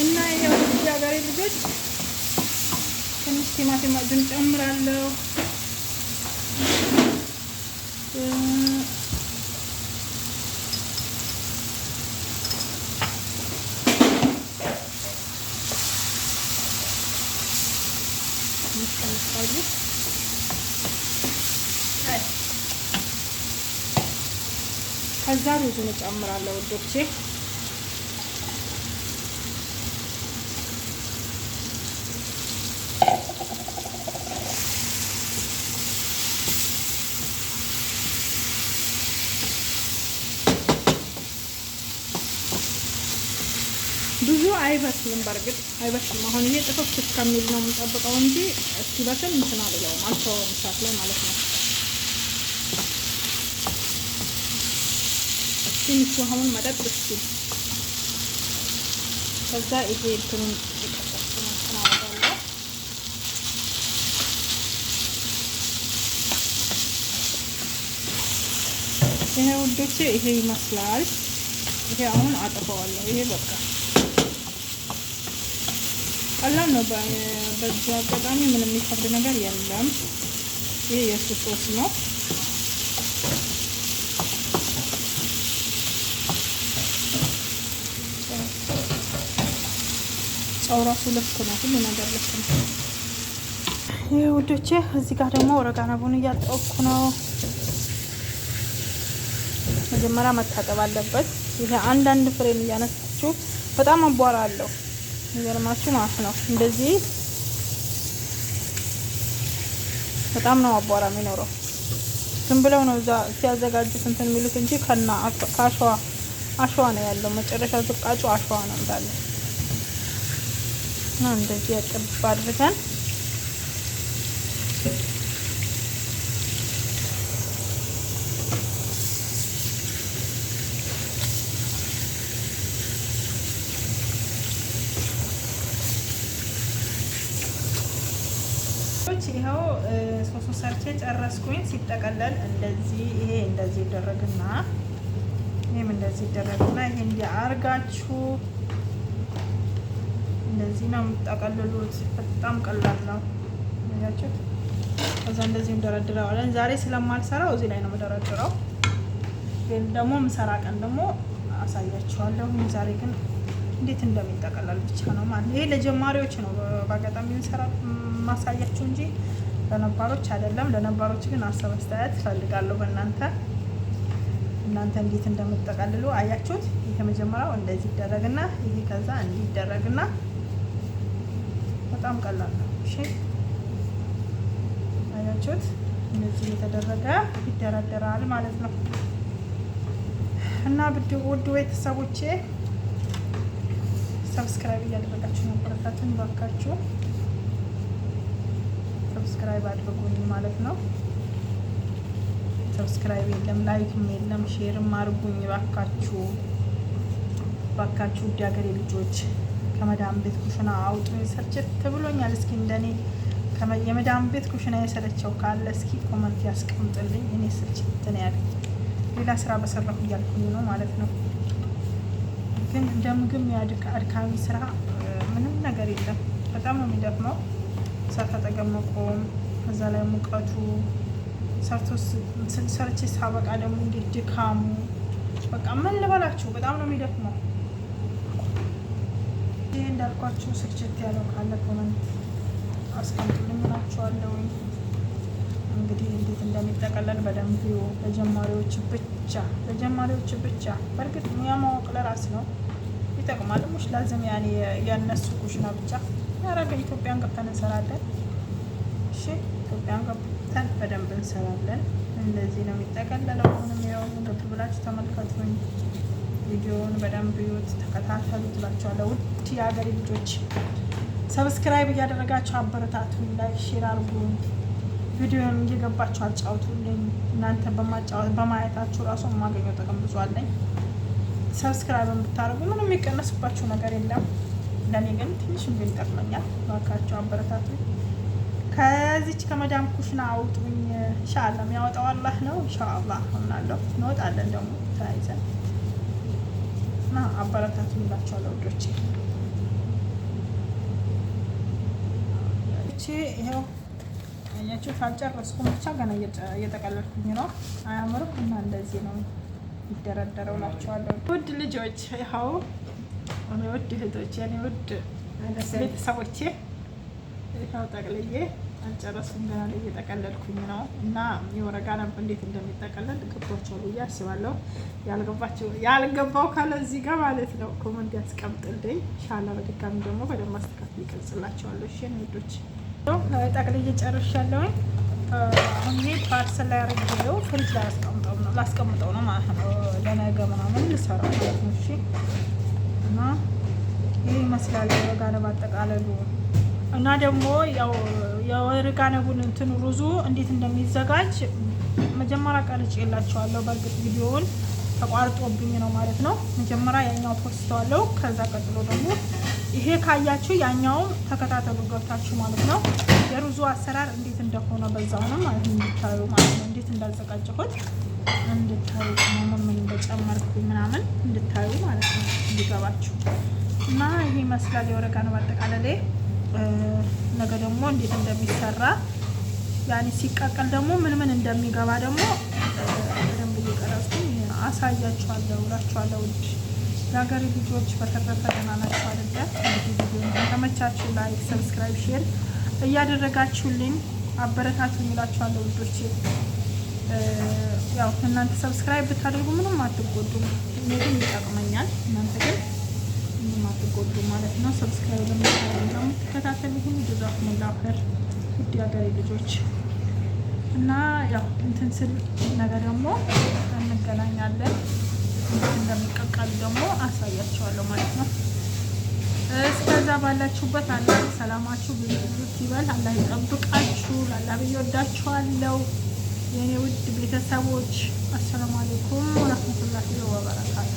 እና ያው የሀገሬ ልጆች ትንሽ ቲማቲም አድን ጨምራለሁ። ከዛ ሩዙን እጨምራለሁ ውዶቼ። ብዙ አይበስልም፣ በርግጥ አይበስልም። አሁን ይሄ ጥፍፍ እስከሚል ነው የምጠብቀው እንጂ እስኪበስል እንትን አልለውም፣ አልተወውም እሳት ላይ ማለት ነው። ትንሽ ውሃውን መጠጥ እስኪል ከዛ ይሄ እንትኑን የቀጠፍኩ ነው እናደርጋለሁ። ይሄ ውዶቼ ይሄ ይመስላል። ይሄ አሁን አጥፈዋለሁ። ይሄ በቃ ቀላል ነው። በዚህ አጋጣሚ ምንም የሚከብድ ነገር የለም። ይሄ የሱ ሶስ ነው። ጨው ራሱ ልክ ነው፣ ሁሉ ነገር ልክ ነው። ይሄ ውዶቼ እዚህ ጋር ደግሞ ኦሬጋኖውን እያጠብኩ ነው። መጀመሪያ መታጠብ አለበት። ይሄ አንዳንድ ፍሬን እያነሳችሁ በጣም አቧራ አለው የሚገርማችሁ ማለት ነው። እንደዚህ በጣም ነው አቧራ የሚኖረው። ዝም ብለው ነው እዛ ሲያዘጋጁት እንትን የሚሉት እንጂ ከአሸዋ አሸዋ ነው ያለው። መጨረሻ ዝቃጩ አሸዋ ነው እንዳለ እና እንደዚህ ያጥብ አድርገን ይሄው ሶሱ ሰርቼ ጨረስኩኝ። ሲጠቀለል እንደዚህ ይሄ እንደዚህ ይደረግና ይሄም እንደዚህ ይደረግና ይሄ እንዲያርጋችሁ እንደዚህ ነው የምትጠቀልሉት። በጣም ቀላል ነው ያያችሁት። ከዛ እንደዚህ እንደረድረዋለን። ዛሬ ስለማልሰራው እዚህ ላይ ነው የምደረድረው፣ ግን ደግሞ ምሰራ ቀን ደግሞ አሳያችኋለሁ። ዛሬ ግን እንዴት እንደሚጠቀለል ብቻ ነው ማለት። ይሄ ለጀማሪዎች ነው በአጋጣሚ ምሰራ ማሳያችሁ እንጂ ለነባሮች አይደለም። ለነባሮች ግን ሀሳብ አስተያየት ፈልጋለሁ በእናንተ እንዴት እንደምትጠቀልሉ አያችሁት። ይሄ መጀመሪያው እንደዚህ ይደረግና ይሄ ከዛ እንዲህ ይደረግና በጣም ቀላል ነው። እሺ አያችሁት፣ እንደዚህ የተደረገ ይደረደራል ማለት ነው። እና ውድ ቤተሰቦቼ ሰብስክራይብ እያደረጋችሁ ነው፣ በረታቱን ባካችሁ ሰብስክራይብ አድርጉኝ ማለት ነው። ሰብስክራይብ የለም፣ ላይክም የለም፣ ሼርም አድርጉኝ ባካችሁ ውድ ሀገሬ ልጆች። ከመዳም ቤት ኩሽና አውጡኝ፣ ሰልችት ብሎኛል። እስኪ እንደኔ የመዳም ቤት ኩሽና የሰለቸው ካለ እስኪ ኮመንት ያስቀምጥልኝ። እኔ ስልችት ነው ያለኝ፣ ሌላ ስራ በሰራሁ እያልኩኝ ነው ማለት ነው። ግን እንደምግብ አድካሚ ስራ ምንም ነገር የለም። በጣም ነው የሚደክመው። እሳት አጠገብ መቆም፣ ከዛ ላይ ሙቀቱ ሰርቼ ሳበቃ ደግሞ እንዴት ድካሙ፣ በቃ ምን ልበላችሁ፣ በጣም ነው የሚደክመው። ይሄ እንዳልኳችሁ ስልችት ያለው ካለ ኮመንት አስቀምጡልኝ እላችኋለሁ። እንግዲህ እንዴት እንደሚጠቀለል በደንብ ለጀማሪዎች ብቻ። በእርግጥ ሙያ ማወቅ ለራስ ነው፣ ይጠቅማል። ሙሽ ላዝም ያኔ ያነሱ ኩሽና ብቻ ያረገ ኢትዮጵያን ገብተን እንሰራለን። እሺ ኢትዮጵያን ገብተን በደንብ እንሰራለን። እንደዚህ ነው የሚጠቀለለው። አሁንም ያው ገብቱ ብላችሁ ተመልከቱኝ፣ ቪዲዮውን በደንብ ይዩት፣ ተከታተሉ ትላችኋለሁ። ውድ የሀገሬ ልጆች ሰብስክራይብ እያደረጋችሁ አበረታቱኝ፣ ላይክ ሼር አድርጉኝ፣ ቪዲዮውን እየገባችሁ አጫውቱልኝ። እናንተ በማየታችሁ ራሱ የማገኘው ጥቅም ብዙ አለኝ። ሰብስክራይብ ብታደርጉ ምንም የሚቀነስባችሁ ነገር የለም። ለኔ ግን ትንሽ ቢል ይጠቅመኛል። ባካችሁ አበረታቱኝ። ከዚች ከመዳም ኩሽና አውጡኝ። ኢንሻአላህ የሚያወጣው አላህ ነው። ኢንሻአላህ ሆናለሁ እንወጣለን ደግሞ ተያይዘን እና አበረታቱኝ እላችኋለሁ ውዶቼ። ውዶቼ ይኸው አያችሁ ካልጨረስኩም ብቻ ገና እየጠቀለልኩኝ ነው። አያምርም? እና እንደዚህ ነው ይደረደረው እላችኋለሁ። ውድ ልጆች ይኸው ውድ እህቶቼ እኔ ውድ ቤተሰቦቼ ይኸው ጠቅልዬ አልጨረስኩም ገና ላይ እየጠቀለልኩኝ ነው። እና የወረጋ ነብ እንዴት እንደሚጠቀለል ገባቸው ብዬ አስባለሁ። ያልገባው ካለ እዚህ ጋር ማለት ነው ኮመንት ያስቀምጥልኝ። ሻላ በድጋሚ ደግሞ በደንብ አስተካክል ይገልጽላቸዋለሁ። እሺ ውዶች ጠቅልዬ ጨርሻለሁኝ። አሁን ይሄ ፓርሰል ላይ አድርጌው ፍሪጅ ላይ ላስቀምጠው ነው ማለት ነው። ለነገ ምናምን ልሰራ ማለት ነው። እሺ እና ይሄ ይመስላል የወረጋ ነብ አጠቃለሉ። እና ደግሞ ያው የወረጋ ነቡን እንትን ሩዙ እንዴት እንደሚዘጋጅ መጀመሪያ ቀርጬ የላቸዋለሁ። በእርግጥ ቪዲዮውን ተቋርጦብኝ ነው ማለት ነው። መጀመሪያ ያኛው ፖስተዋለሁ። ከዛ ቀጥሎ ደግሞ ይሄ ካያችሁ ያኛውም ተከታተሉ ገብታችሁ ማለት ነው። የሩዙ አሰራር እንዴት እንደሆነ በዛውንም ማለት እንድታዩ ማለት ነው። እንዴት እንዳዘጋጀሁት እንድታዩ ምን እንደጨመርኩ ምናምን እንድታዩ ማለት ነው እንዲገባችሁ። እና ይሄ ይመስላል የወረጋ ነብ አጠቃለሌ። ነገ ደግሞ እንዴት እንደሚሰራ ያኔ ሲቀቀል ደግሞ ምን እንደሚገባ ደግሞ በደንብ እየቀረጽኩኝ አሳያችኋለሁ እላችኋለሁ። ውድ የሀገሬ ልጆች በተረፈ ደህና ናችሁ አይደለ? እንግዲህ ቪዲዮ ተመቻችሁ ላይክ፣ ሰብስክራይብ፣ ሼር እያደረጋችሁልኝ አበረታቱኝ እላችኋለሁ ውዶቼ። ያው እናንተ ሰብስክራይብ ብታደርጉ ምንም አትጎዱም። እኔ ግን ይጠቅመኛል፣ እናንተ ግን ምንም አትጎዱም ማለት ነው። ሰብስክራይብ ለምታደርጉ የምትከታተሉኝ ጀዛኩሙላሁ ኸይር ውድ የሀገሬ ልጆች። እና ያው እንትን ስል ነገ ደግሞ እንገናኛለን። እንደሚቀቀሉ ደግሞ አሳያቸዋለሁ ማለት ነው። እስከዛ ባላችሁበት አላህ ሰላማችሁ ብዙ ይበል፣ አላህ ይጠብቃችሁ። አላህ ብዬ ወዳችኋለሁ የኔ ውድ ቤተሰቦች። አሰላሙ አለይኩም ወራህመቱላሂ ወበረካቱ።